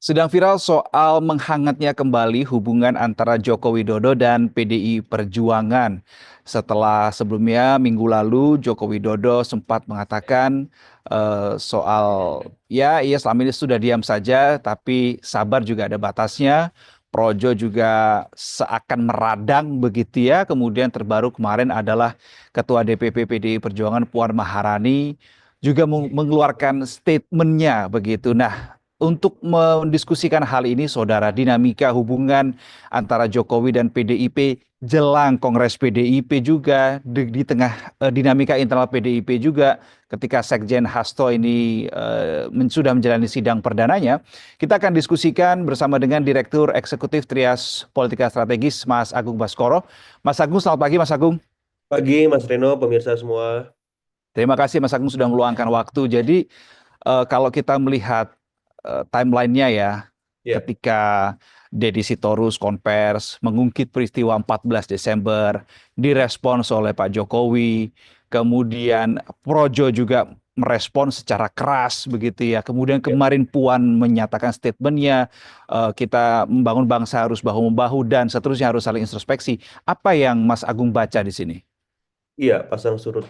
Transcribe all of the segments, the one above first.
Sedang viral soal menghangatnya kembali hubungan antara Joko Widodo dan PDI Perjuangan. Setelah sebelumnya minggu lalu Joko Widodo sempat mengatakan soal ya ia selama ini sudah diam saja tapi sabar juga ada batasnya. Projo juga seakan meradang begitu ya. Kemudian terbaru kemarin adalah Ketua DPP PDI Perjuangan Puan Maharani juga mengeluarkan statementnya begitu. Nah, untuk mendiskusikan hal ini, saudara, dinamika hubungan antara Jokowi dan PDIP jelang Kongres PDIP juga di tengah dinamika internal PDIP juga ketika Sekjen Hasto ini sudah menjalani sidang perdananya, kita akan diskusikan bersama dengan Direktur Eksekutif Trias Politika Strategis, Mas Agung Baskoro. Mas Agung, selamat pagi, Mas Agung. Pagi Mas Reno, pemirsa semua. Terima kasih Mas Agung sudah meluangkan waktu. Jadi kalau kita melihat timelinenya ya, Ya, ketika Deddy Sitorus konvers mengungkit peristiwa 14 Desember, direspons oleh Pak Jokowi, kemudian Projo juga merespon secara keras begitu ya. Kemudian ya, kemarin Puan menyatakan statementnya, kita membangun bangsa harus bahu-membahu dan seterusnya harus saling introspeksi. Apa yang Mas Agung baca di sini? iya, pasang surut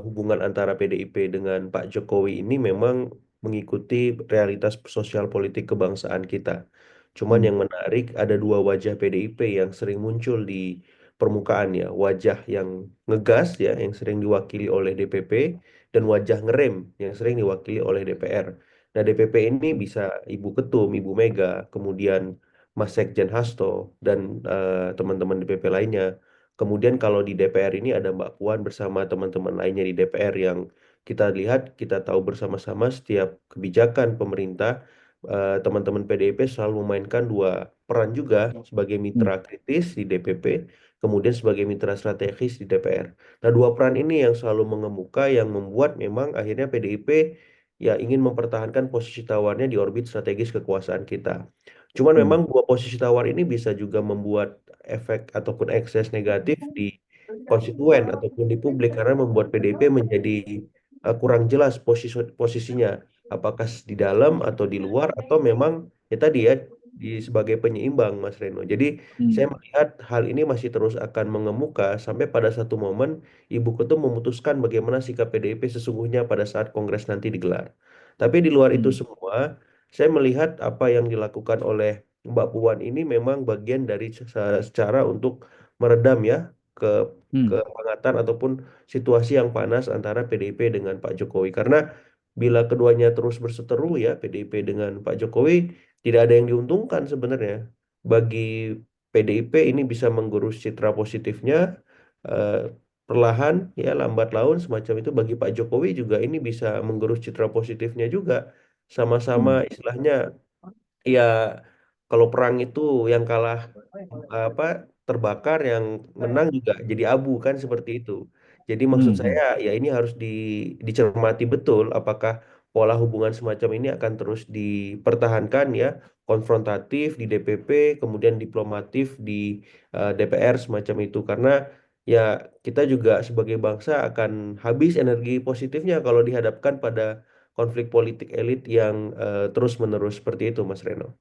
hubungan antara PDIP dengan Pak Jokowi ini memang mengikuti realitas sosial politik kebangsaan kita. Cuman Hmm, yang menarik ada dua wajah PDIP yang sering muncul di permukaan ya, wajah yang ngegas ya, yang sering diwakili oleh DPP dan wajah ngerem yang sering diwakili oleh DPR. Nah, DPP ini bisa Ibu Ketum, Ibu Mega, kemudian Mas Sekjen Hasto dan teman-teman DPP lainnya. Kemudian kalau di DPR ini ada Mbak Puan bersama teman-teman lainnya di DPR yang kita lihat, kita tahu bersama-sama setiap kebijakan pemerintah, teman-teman PDIP selalu memainkan dua peran juga sebagai hmm, mitra kritis di DPP, kemudian sebagai mitra strategis di DPR. Nah, dua peran ini yang selalu mengemuka yang membuat memang akhirnya PDIP ya ingin mempertahankan posisi tawarnya di orbit strategis kekuasaan kita. Cuman hmm, memang dua posisi tawar ini bisa juga membuat efek ataupun ekses negatif di konstituen ataupun di publik karena membuat PDIP menjadi kurang jelas posisinya apakah di dalam atau di luar atau memang ya tadi ya di sebagai penyeimbang Mas Reno. Jadi saya hmm, melihat hal ini masih terus akan mengemuka sampai pada satu momen Ibu Ketum memutuskan bagaimana sikap PDIP sesungguhnya pada saat Kongres nanti digelar. Tapi di luar itu hmm, semua, saya melihat apa yang dilakukan oleh Mbak Puan ini memang bagian dari secara untuk meredam ya ke hmm, kehangatan ataupun situasi yang panas antara PDIP dengan Pak Jokowi. Karena bila keduanya terus berseteru ya PDIP dengan Pak Jokowi tidak ada yang diuntungkan sebenarnya. Bagi PDIP ini bisa menggerus citra positifnya eh, perlahan ya lambat laun semacam itu bagi Pak Jokowi juga ini bisa menggerus citra positifnya juga sama-sama hmm, istilahnya ya kalau perang itu yang kalah apa terbakar yang menang juga jadi abu kan seperti itu. Jadi maksud hmm, saya hmm. ya ini harus dicermati betul apakah pola hubungan semacam ini akan terus dipertahankan ya konfrontatif di DPP kemudian diplomatif di DPR semacam itu karena ya kita juga sebagai bangsa akan habis energi positifnya kalau dihadapkan pada konflik politik elit yang terus-menerus seperti itu Mas Reno.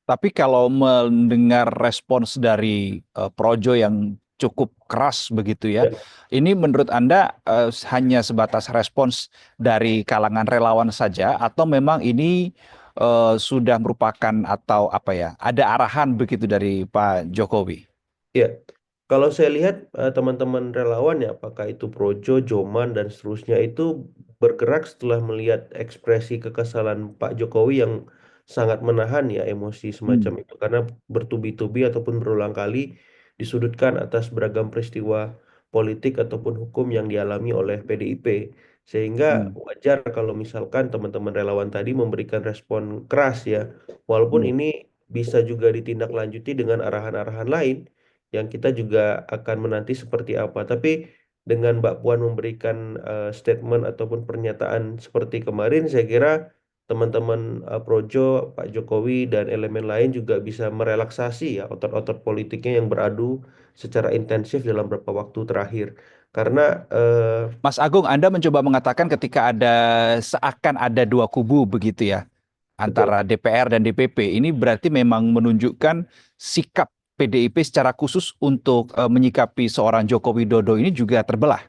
Tapi kalau mendengar respons dari Projo yang cukup keras begitu ya, Ya. ini menurut Anda hanya sebatas respons dari kalangan relawan saja atau memang ini sudah merupakan atau apa ya, ada arahan begitu dari Pak Jokowi? Ya, kalau saya lihat teman-teman relawan ya, apakah itu Projo, Joman dan seterusnya itu bergerak setelah melihat ekspresi kekesalan Pak Jokowi yang sangat menahan ya emosi semacam Hmm, itu karena bertubi-tubi ataupun berulang kali disudutkan atas beragam peristiwa politik ataupun hukum yang dialami oleh PDIP. Sehingga hmm, wajar kalau misalkan teman-teman relawan tadi memberikan respon keras ya, walaupun hmm. ini bisa juga ditindaklanjuti dengan arahan-arahan lain yang kita juga akan menanti seperti apa. Tapi dengan Mbak Puan memberikan statement ataupun pernyataan seperti kemarin, saya kira teman-teman Projo, Pak Jokowi dan elemen lain juga bisa merelaksasi ya otot-otot politiknya yang beradu secara intensif dalam beberapa waktu terakhir. Karena Mas Agung, Anda mencoba mengatakan ketika ada seakan ada dua kubu begitu ya. betul. antara DPR dan DPP. Ini berarti memang menunjukkan sikap PDIP secara khusus untuk menyikapi seorang Joko Widodo ini juga terbelah.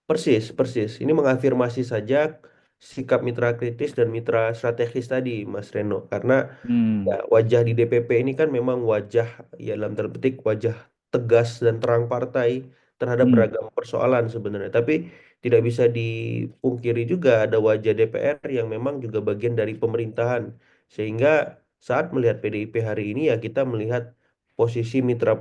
Persis, persis. Ini mengafirmasi saja sikap mitra kritis dan mitra strategis tadi, Mas Reno. Karena ya, Hmm, wajah di DPP ini kan memang wajah, ya dalam tanda petik, wajah tegas dan terang partai terhadap hmm, beragam persoalan sebenarnya. Tapi tidak bisa dipungkiri juga ada wajah DPR yang memang juga bagian dari pemerintahan. Sehingga saat melihat PDIP hari ini ya kita melihat posisi mitra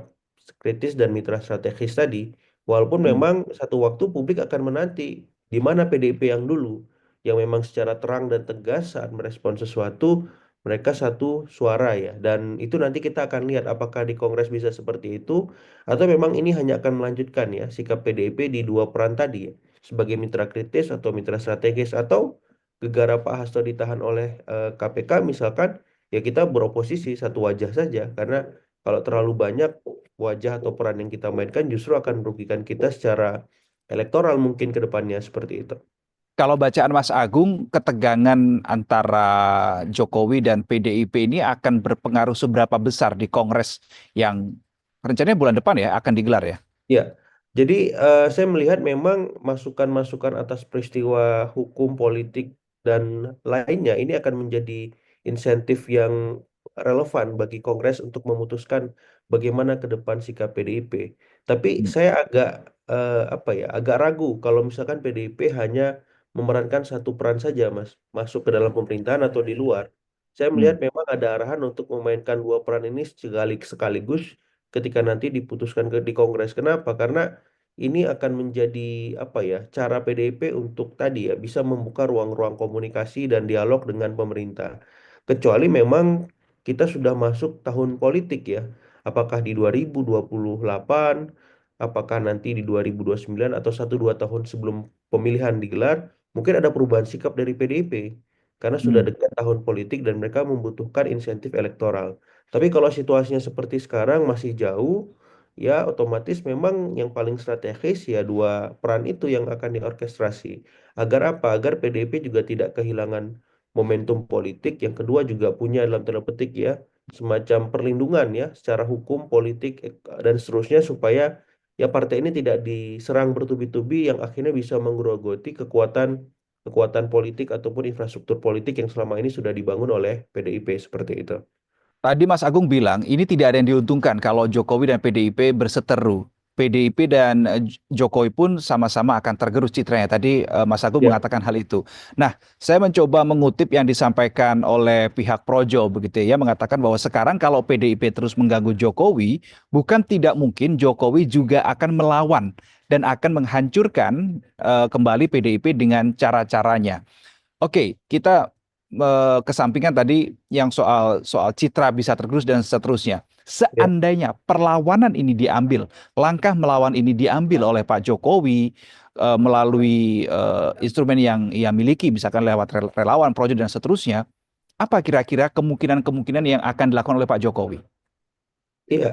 kritis dan mitra strategis tadi. Walaupun hmm. memang satu waktu publik akan menanti di mana PDIP yang dulu, yang memang secara terang dan tegas saat merespon sesuatu, mereka satu suara ya. Dan itu nanti kita akan lihat apakah di Kongres bisa seperti itu, atau memang ini hanya akan melanjutkan ya sikap PDIP di dua peran tadi ya, sebagai mitra kritis atau mitra strategis, atau gegara Pak Hasto ditahan oleh KPK misalkan, ya kita beroposisi satu wajah saja. Karena kalau terlalu banyak wajah atau peran yang kita mainkan justru akan merugikan kita secara elektoral mungkin ke depannya seperti itu. Kalau bacaan Mas Agung, ketegangan antara Jokowi dan PDIP ini akan berpengaruh seberapa besar di Kongres yang rencananya bulan depan ya akan digelar ya? Ya, jadi saya melihat memang masukan-masukan atas peristiwa hukum, politik, dan lainnya ini akan menjadi insentif yang relevan bagi Kongres untuk memutuskan bagaimana ke depan sikap PDIP. Tapi Hmm. saya agak apa ya, agak ragu kalau misalkan PDIP hanya memerankan satu peran saja, Mas, masuk ke dalam pemerintahan atau di luar. Saya Hmm. melihat memang ada arahan untuk memainkan dua peran ini sekaligus ketika nanti diputuskan di Kongres. Kenapa? Karena ini akan menjadi apa ya, cara PDIP untuk tadi ya bisa membuka ruang-ruang komunikasi dan dialog dengan pemerintah. Kecuali memang kita sudah masuk tahun politik ya. Apakah di 2028, apakah nanti di 2029 atau 1-2 tahun sebelum pemilihan digelar, mungkin ada perubahan sikap dari PDIP karena sudah Hmm. dekat tahun politik dan mereka membutuhkan insentif elektoral. Tapi kalau situasinya seperti sekarang masih jauh, ya otomatis memang yang paling strategis ya dua peran itu yang akan diorkestrasi. Agar apa? Agar PDIP juga tidak kehilangan momentum politik. Yang kedua juga punya dalam tanda petik ya semacam perlindungan ya secara hukum, politik dan seterusnya supaya ya partai ini tidak diserang bertubi-tubi yang akhirnya bisa menggerogoti kekuatan kekuatan politik ataupun infrastruktur politik yang selama ini sudah dibangun oleh PDIP seperti itu. Tadi Mas Agung bilang ini tidak ada yang diuntungkan kalau Jokowi dan PDIP berseteru. PDIP dan Jokowi pun sama-sama akan tergerus citranya. Tadi Mas Agung Ya, mengatakan hal itu. Nah, saya mencoba mengutip yang disampaikan oleh pihak Projo begitu ya, mengatakan bahwa sekarang kalau PDIP terus mengganggu Jokowi, bukan tidak mungkin Jokowi juga akan melawan dan akan menghancurkan kembali PDIP dengan cara-caranya. Oke, kita kesampingkan tadi yang soal soal citra bisa tergerus dan seterusnya. ya. Seandainya perlawanan ini diambil, langkah melawan ini diambil oleh Pak Jokowi melalui instrumen yang ia miliki, misalkan lewat relawan, projo dan seterusnya, apa kira-kira kemungkinan-kemungkinan yang akan dilakukan oleh Pak Jokowi? Iya,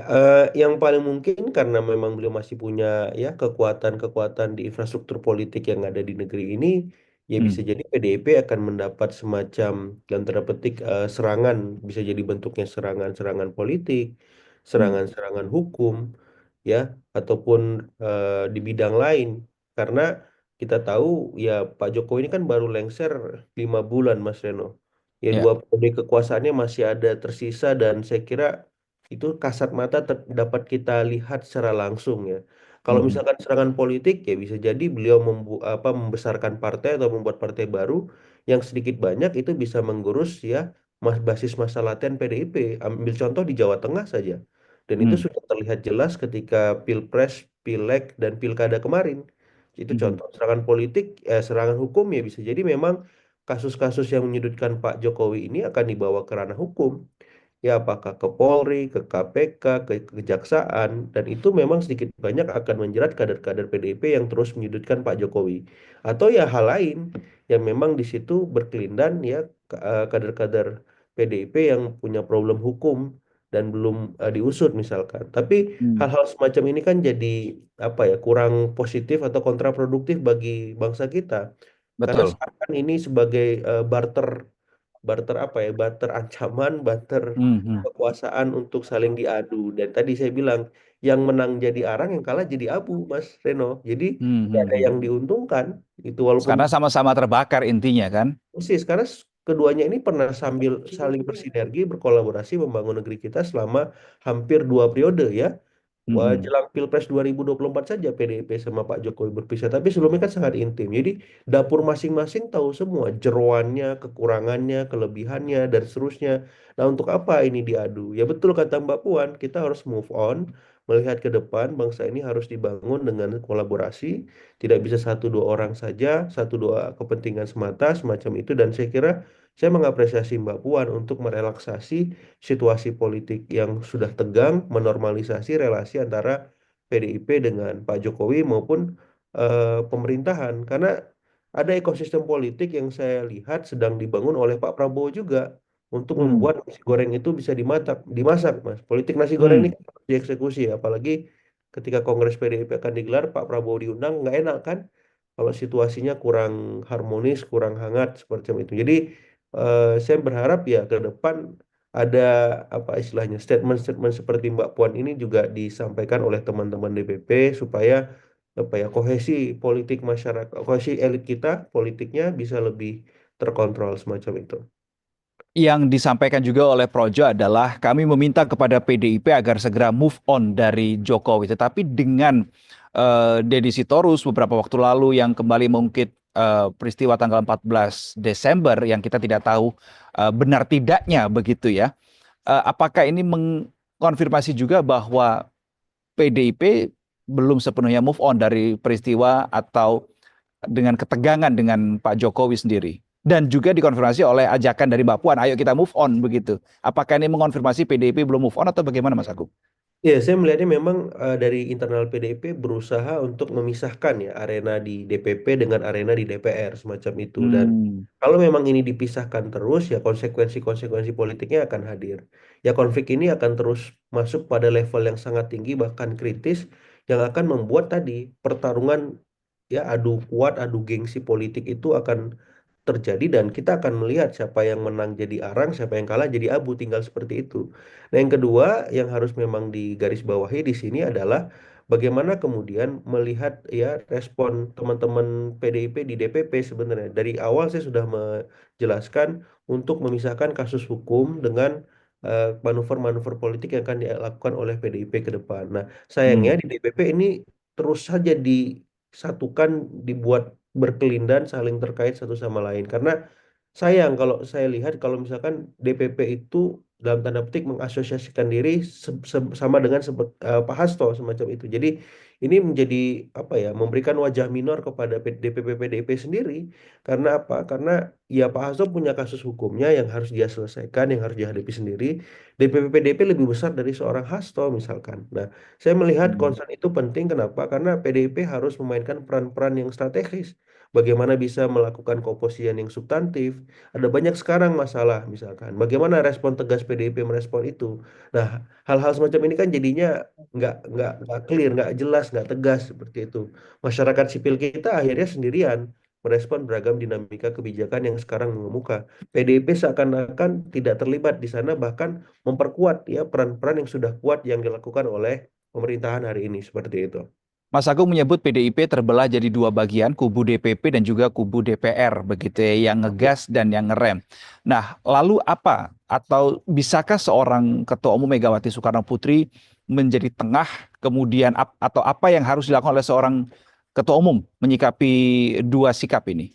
yang paling mungkin karena memang beliau masih punya ya kekuatan-kekuatan di infrastruktur politik yang ada di negeri ini, ya bisa Hmm, jadi PDIP akan mendapat semacam dalam tanda petik serangan, bisa jadi bentuknya serangan-serangan politik, hmm, serangan-serangan hukum, ya, ataupun di bidang lain. Karena kita tahu ya Pak Jokowi ini kan baru lengser 5 bulan, Mas Reno. Ya ya, 2 periode kekuasaannya masih ada tersisa dan saya kira itu kasat mata dapat kita lihat secara langsung ya. Kalau mhm, misalkan serangan politik ya bisa jadi beliau membesarkan partai atau membuat partai baru yang sedikit banyak itu bisa menggerus ya basis massa laten PDIP. Ambil contoh di Jawa Tengah saja. Dan itu hmm, sudah terlihat jelas ketika Pilpres, Pileg, dan Pilkada kemarin. Itu mhm, contoh serangan politik, serangan hukum ya bisa jadi memang kasus-kasus yang menyudutkan Pak Jokowi ini akan dibawa ke ranah hukum. Ya, apakah ke Polri, ke KPK, ke Kejaksaan, dan itu memang sedikit banyak akan menjerat kader-kader PDIP yang terus menyudutkan Pak Jokowi. Atau ya hal lain yang memang di situ berkelindan ya kader-kader PDIP yang punya problem hukum dan belum diusut misalkan. Tapi hmm, hal-hal semacam ini kan jadi apa ya kurang positif atau kontraproduktif bagi bangsa kita. Karena betul. seakan ini sebagai barter barter apa ya, barter ancaman, barter Mhm. kekuasaan untuk saling diadu. Dan tadi saya bilang yang menang jadi arang, yang kalah jadi abu, Mas Reno. Jadi tidak ada Mhm. yang diuntungkan itu, walaupun Karena sama-sama terbakar intinya kan. persis karena keduanya ini pernah sambil saling bersinergi, berkolaborasi membangun negeri kita selama hampir 2 periode ya. Wah, Mhm. jelang Pilpres 2024 saja PDIP sama Pak Jokowi berpisah. Tapi sebelumnya kan sangat intim. Jadi dapur masing-masing tahu semua jeroannya, kekurangannya, kelebihannya, dan seterusnya. Nah, untuk apa ini diadu? Ya betul kata Mbak Puan, kita harus move on, melihat ke depan. Bangsa ini harus dibangun dengan kolaborasi. Tidak bisa satu dua orang saja, satu dua kepentingan semata, semacam itu. Dan saya kira saya mengapresiasi Mbak Puan untuk merelaksasi situasi politik yang sudah tegang, menormalisasi relasi antara PDIP dengan Pak Jokowi maupun pemerintahan. Karena ada ekosistem politik yang saya lihat sedang dibangun oleh Pak Prabowo juga untuk Hmm. membuat nasi goreng itu bisa dimasak, Mas. Politik nasi goreng ini Hmm. harus dieksekusi, apalagi ketika Kongres PDIP akan digelar, Pak Prabowo diundang, nggak enak kan? Kalau situasinya kurang harmonis, kurang hangat seperti itu. Jadi saya berharap ya ke depan ada apa istilahnya statement-statement seperti Mbak Puan ini juga disampaikan oleh teman-teman DPP supaya apa ya kohesi politik masyarakat, kohesi elit kita politiknya bisa lebih terkontrol semacam itu. Yang disampaikan juga oleh Projo adalah kami meminta kepada PDIP agar segera move on dari Jokowi. Tetapi dengan Deddy Sitorus beberapa waktu lalu yang kembali mengungkit peristiwa tanggal 14 Desember yang kita tidak tahu benar tidaknya begitu ya. Apakah ini mengkonfirmasi juga bahwa PDIP belum sepenuhnya move on dari peristiwa atau dengan ketegangan dengan Pak Jokowi sendiri. Dan juga dikonfirmasi oleh ajakan dari Mbak Puan, ayo kita move on begitu. Apakah ini mengonfirmasi PDIP belum move on atau bagaimana Mas Agung? Ya, saya melihatnya memang dari internal PDIP berusaha untuk memisahkan ya arena di DPP dengan arena di DPR semacam itu. Dan Hmm. kalau memang ini dipisahkan terus, ya konsekuensi-konsekuensi politiknya akan hadir. Ya konflik ini akan terus masuk pada level yang sangat tinggi bahkan kritis yang akan membuat tadi pertarungan ya adu kuat, adu gengsi politik itu akan terjadi dan kita akan melihat siapa yang menang jadi arang, siapa yang kalah jadi abu, tinggal seperti itu. Nah, yang kedua yang harus memang digarisbawahi di sini adalah bagaimana kemudian melihat ya respon teman-teman PDIP di DPP sebenarnya. Dari awal saya sudah menjelaskan untuk memisahkan kasus hukum dengan manuver-manuver politik yang akan dilakukan oleh PDIP ke depan. Nah, sayangnya Hmm. di DPP ini terus saja disatukan, dibuat berkelindan, saling terkait satu sama lain. Karena sayang kalau saya lihat kalau misalkan DPP itu dalam tanda petik mengasosiasikan diri sama dengan Pak Hasto semacam itu. Jadi ini menjadi apa ya memberikan wajah minor kepada DPP PDIP sendiri. Karena apa? Karena ya Pak Hasto punya kasus hukumnya yang harus dia selesaikan, yang harus dihadapi sendiri. DPP PDIP lebih besar dari seorang Hasto misalkan. Nah, saya melihat Hmm. concern itu penting. Kenapa? Karena PDIP harus memainkan peran-peran yang strategis. Bagaimana bisa melakukan keoposisian yang substantif. Ada banyak sekarang masalah, misalkan. Bagaimana respon tegas PDIP merespon itu? Nah, hal-hal semacam ini kan jadinya nggak clear, nggak jelas, nggak tegas seperti itu. Masyarakat sipil kita akhirnya sendirian merespon beragam dinamika kebijakan yang sekarang mengemuka. PDIP seakan-akan tidak terlibat di sana, bahkan memperkuat ya peran-peran yang sudah kuat yang dilakukan oleh pemerintahan hari ini seperti itu. Mas Agung menyebut PDIP terbelah jadi dua bagian, kubu DPP dan juga kubu DPR, begitu ya, yang ngegas dan yang ngerem. Nah, lalu apa? Atau bisakah seorang Ketua Umum Megawati Soekarno Putri menjadi tengah, kemudian atau apa yang harus dilakukan oleh seorang Ketua Umum menyikapi dua sikap ini?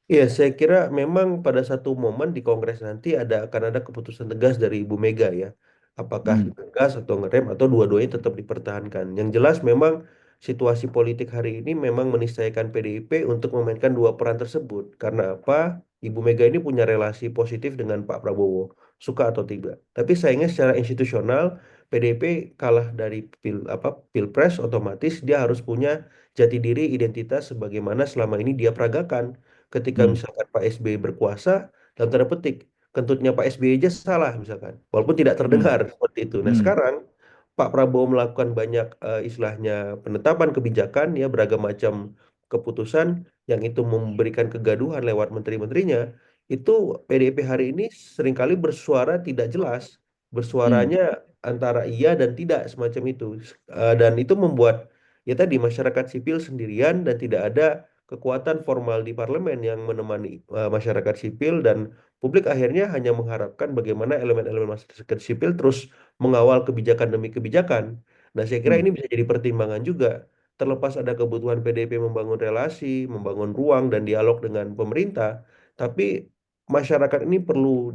Iya, saya kira memang pada satu momen di Kongres nanti akan ada keputusan tegas dari Ibu Mega ya. Apakah Hmm. tegas atau ngerem atau dua-duanya tetap dipertahankan. Yang jelas memang situasi politik hari ini memang meniscayakan PDIP untuk memainkan dua peran tersebut. Karena apa? Ibu Mega ini punya relasi positif dengan Pak Prabowo, suka atau tidak. Tapi sayangnya secara institusional PDIP kalah dari Pilpres, otomatis dia harus punya jati diri identitas sebagaimana selama ini dia peragakan ketika Hmm. misalkan Pak SBY berkuasa, dalam tanda petik, kentutnya Pak SBY aja salah misalkan, walaupun tidak Hmm. terdengar seperti itu. Nah Hmm. sekarang Pak Prabowo melakukan banyak istilahnya penetapan kebijakan ya beragam macam keputusan yang itu memberikan kegaduhan lewat menteri-menterinya. itu PDIP hari ini seringkali bersuara tidak jelas, Hmm, bersuaranya antara iya dan tidak semacam itu. Dan itu membuat ya tadi masyarakat sipil sendirian dan tidak ada kekuatan formal di parlemen yang menemani masyarakat sipil, dan publik akhirnya hanya mengharapkan bagaimana elemen-elemen masyarakat sipil terus mengawal kebijakan demi kebijakan. Nah, saya kira hmm, ini bisa jadi pertimbangan juga. Terlepas ada kebutuhan PDIP membangun relasi, membangun ruang dan dialog dengan pemerintah, tapi masyarakat ini perlu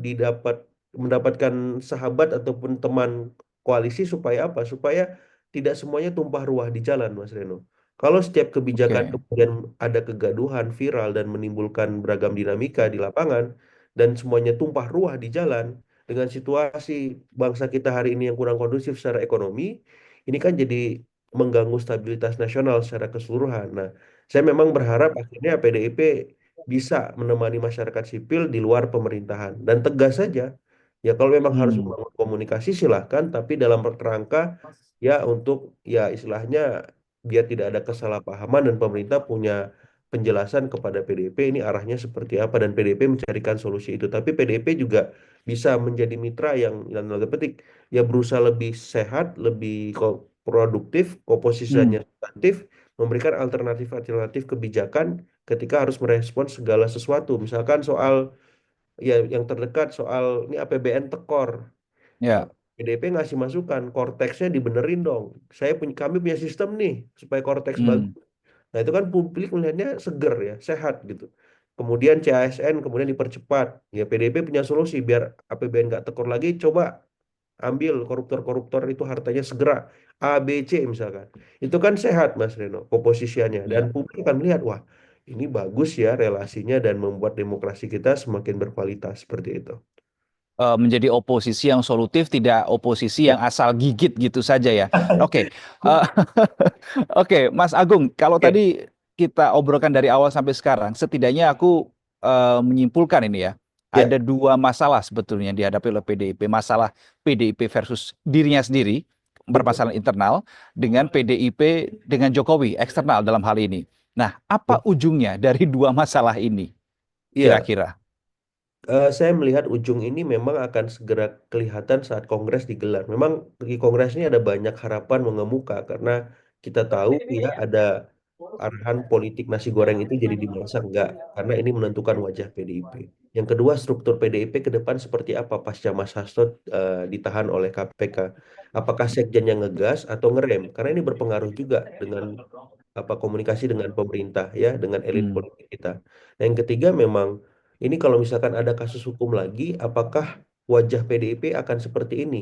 mendapatkan sahabat ataupun teman koalisi supaya apa? Supaya tidak semuanya tumpah ruah di jalan, Mas Reno. Kalau setiap kebijakan oke, kemudian ada kegaduhan, viral dan menimbulkan beragam dinamika di lapangan dan semuanya tumpah ruah di jalan dengan situasi bangsa kita hari ini yang kurang kondusif secara ekonomi, ini kan jadi mengganggu stabilitas nasional secara keseluruhan. Nah, saya memang berharap akhirnya PDIP bisa menemani masyarakat sipil di luar pemerintahan dan tegas saja. Ya kalau memang harus hmm, membangun komunikasi silahkan, tapi dalam kerangka ya untuk ya istilahnya biar tidak ada kesalahpahaman dan pemerintah punya penjelasan kepada PDIP ini arahnya seperti apa dan PDIP mencarikan solusi itu. Tapi PDIP juga bisa menjadi mitra yang dalam tanda petik ya berusaha lebih sehat, lebih produktif, hmm, komposisinya substantif, memberikan alternatif-alternatif kebijakan ketika harus merespons segala sesuatu. Misalkan soal ya yang terdekat soal ini APBN tekor. Eh, ya, PDP ngasih masukan, korteksnya dibenerin dong. Kami punya sistem nih supaya korteks hmm, bagus. Nah itu kan publik melihatnya seger ya, sehat gitu. Kemudian CASN kemudian dipercepat. Ya PDP punya solusi biar APBN nggak tekor lagi. Coba ambil koruptor-koruptor itu hartanya segera A, B, C misalkan. Itu kan sehat Mas Reno komposisinya dan ya. publik akan melihat wah ini bagus ya relasinya dan membuat demokrasi kita semakin berkualitas seperti itu. Menjadi oposisi yang solutif, tidak oposisi Ya, yang asal gigit gitu saja ya. Oke, eh, oke, Mas Agung, kalau ya, tadi kita obrolkan dari awal sampai sekarang, setidaknya aku menyimpulkan ini ya, ya, ada dua masalah sebetulnya yang dihadapi oleh PDIP, masalah PDIP versus dirinya sendiri, betul. permasalahan internal, dengan PDIP dengan Jokowi eksternal dalam hal ini. Nah, apa ujungnya dari dua masalah ini, Iya, kira-kira? saya melihat ujung ini memang akan segera kelihatan saat Kongres digelar. Memang di Kongres ini ada banyak harapan mengemuka karena kita tahu ya ada arahan politik nasi goreng itu jadi dimasak enggak karena ini menentukan wajah PDIP. Yang kedua, struktur PDIP ke depan seperti apa pasca Mas Hasto ditahan oleh KPK. Apakah sekjennya ngegas atau ngerem? Karena ini berpengaruh juga dengan apa komunikasi dengan pemerintah ya, dengan elit Hmm, politik kita. Nah, yang ketiga memang ini kalau misalkan ada kasus hukum lagi, apakah wajah PDIP akan seperti ini?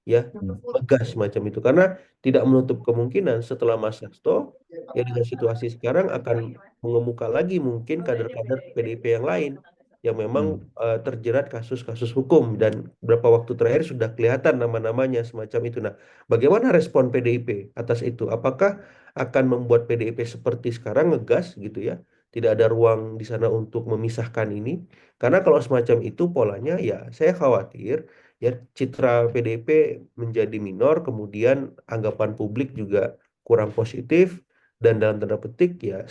Ya, hmm, tegas semacam itu. Karena tidak menutup kemungkinan setelah Mas Hasto, ya dengan situasi sekarang akan mengemuka lagi mungkin kader-kader PDIP yang lain yang memang hmm. terjerat kasus-kasus hukum dan beberapa waktu terakhir sudah kelihatan nama-namanya semacam itu. Nah, bagaimana respon PDIP atas itu? Apakah akan membuat PDIP seperti sekarang ngegas gitu ya? Tidak ada ruang di sana untuk memisahkan ini. Karena kalau semacam itu polanya ya saya khawatir ya citra PDIP menjadi minor, kemudian anggapan publik juga kurang positif dan dalam tanda petik ya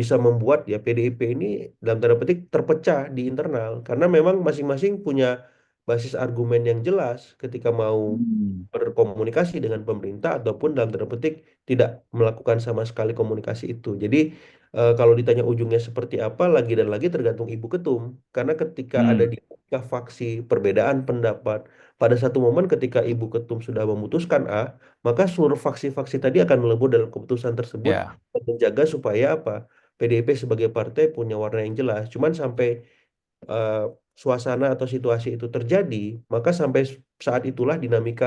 bisa membuat ya PDIP ini dalam tanda petik terpecah di internal karena memang masing-masing punya basis argumen yang jelas ketika mau Hmm. berkomunikasi dengan pemerintah ataupun dalam tanda petik tidak melakukan sama sekali komunikasi itu. Jadi kalau ditanya ujungnya seperti apa lagi dan lagi tergantung ibu ketum karena ketika ada Hmm. di faksi perbedaan pendapat pada satu momen ketika ibu ketum sudah memutuskan A, maka seluruh faksi-faksi tadi akan melebur dalam keputusan tersebut Ya, dan menjaga supaya apa? PDIP sebagai partai punya warna yang jelas. Cuman sampai eh, suasana atau situasi itu terjadi, maka sampai saat itulah dinamika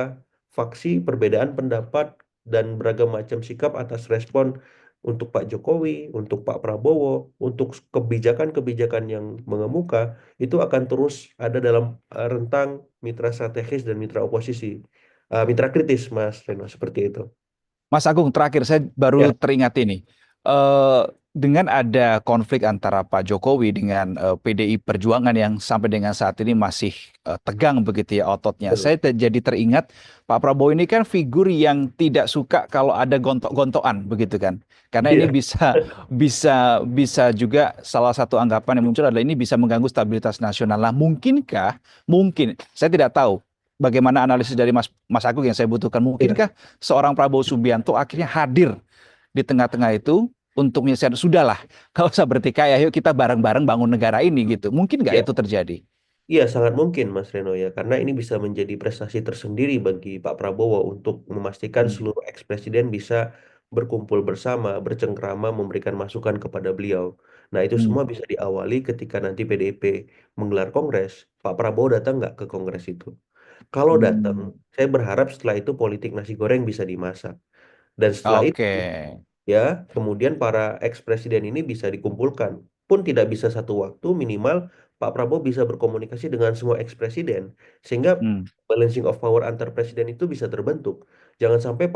faksi, perbedaan pendapat, dan beragam macam sikap atas respon untuk Pak Jokowi, untuk Pak Prabowo, untuk kebijakan-kebijakan yang mengemuka, itu akan terus ada dalam rentang mitra strategis dan mitra oposisi. Mitra kritis, Mas Reno, seperti itu. Mas Agung, terakhir saya Ya, baru teringat ini. Eh, dengan ada konflik antara Pak Jokowi dengan PDI Perjuangan yang sampai dengan saat ini masih tegang begitu ya ototnya. Betul. Saya jadi teringat Pak Prabowo ini kan figur yang tidak suka kalau ada gontok-gontokan begitu kan. Karena ini Iya, bisa bisa juga salah satu anggapan yang muncul adalah ini bisa mengganggu stabilitas nasional. Nah, mungkin saya tidak tahu bagaimana analisis dari Mas Agung yang saya butuhkan. iya, Mungkinkah seorang Prabowo Subianto akhirnya hadir di tengah-tengah itu untuk menyelesaikan sudahlah, kalau usah bertikai, ayo kita bareng-bareng bangun negara ini gitu. Mungkin nggak iya. itu terjadi? Iya, sangat mungkin Mas Reno ya, karena ini bisa menjadi prestasi tersendiri bagi Pak Prabowo untuk memastikan Hmm. seluruh eks-presiden bisa berkumpul bersama, bercengkrama, memberikan masukan kepada beliau. Nah, itu Hmm. semua bisa diawali ketika nanti PDIP menggelar kongres. Pak Prabowo datang nggak ke kongres itu? Kalau datang, Hmm. saya berharap setelah itu politik nasi goreng bisa dimasak. Dan setelah itu, Oke. ya, kemudian para eks-presiden ini bisa dikumpulkan. Pun tidak bisa satu waktu, minimal Pak Prabowo bisa berkomunikasi dengan semua eks-presiden. Sehingga Hmm. balancing of power antar presiden itu bisa terbentuk. Jangan sampai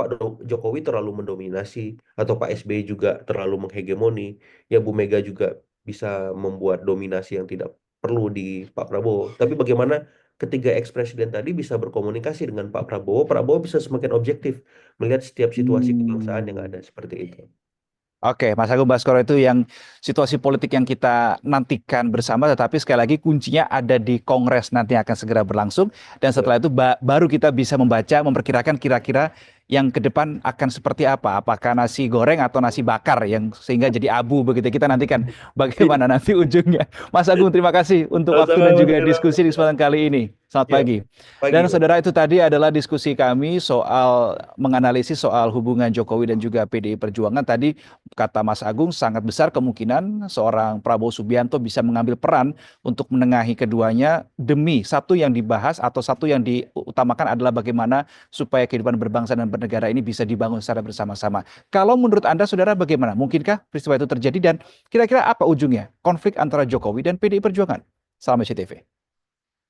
Jokowi terlalu mendominasi, atau Pak SBY juga terlalu menghegemoni. Ya, Bu Mega juga bisa membuat dominasi yang tidak perlu di Pak Prabowo. Tapi bagaimana ketiga eks-presiden tadi bisa berkomunikasi dengan Pak Prabowo, Prabowo bisa semakin objektif melihat setiap situasi kebangsaan yang Hmm. ada seperti itu. Oke, Mas Agung Baskoro itu yang situasi politik yang kita nantikan bersama, tetapi sekali lagi kuncinya ada di Kongres nanti yang akan segera berlangsung, dan Betul. setelah itu baru kita bisa membaca, memperkirakan kira-kira yang ke depan akan seperti apa, apakah nasi goreng atau nasi bakar yang sehingga jadi abu begitu. Kita nantikan Iya, bagaimana nanti ujungnya. Mas Agung, terima kasih untuk waktu sama-sama dan Mas juga Reno. diskusi di kesempatan kali ini. Selamat Ya, pagi. pagi Dan Mas. saudara itu tadi adalah diskusi kami soal menganalisis soal hubungan Jokowi dan juga PDI Perjuangan. Tadi kata Mas Agung, sangat besar kemungkinan seorang Prabowo Subianto bisa mengambil peran untuk menengahi keduanya demi satu yang dibahas atau satu yang diutamakan adalah bagaimana supaya kehidupan berbangsa dan bernegara ini bisa dibangun secara bersama-sama. Kalau menurut Anda, saudara, bagaimana? Mungkinkah peristiwa itu terjadi dan kira-kira apa ujungnya? Konflik antara Jokowi dan PDI Perjuangan. Salam SCTV.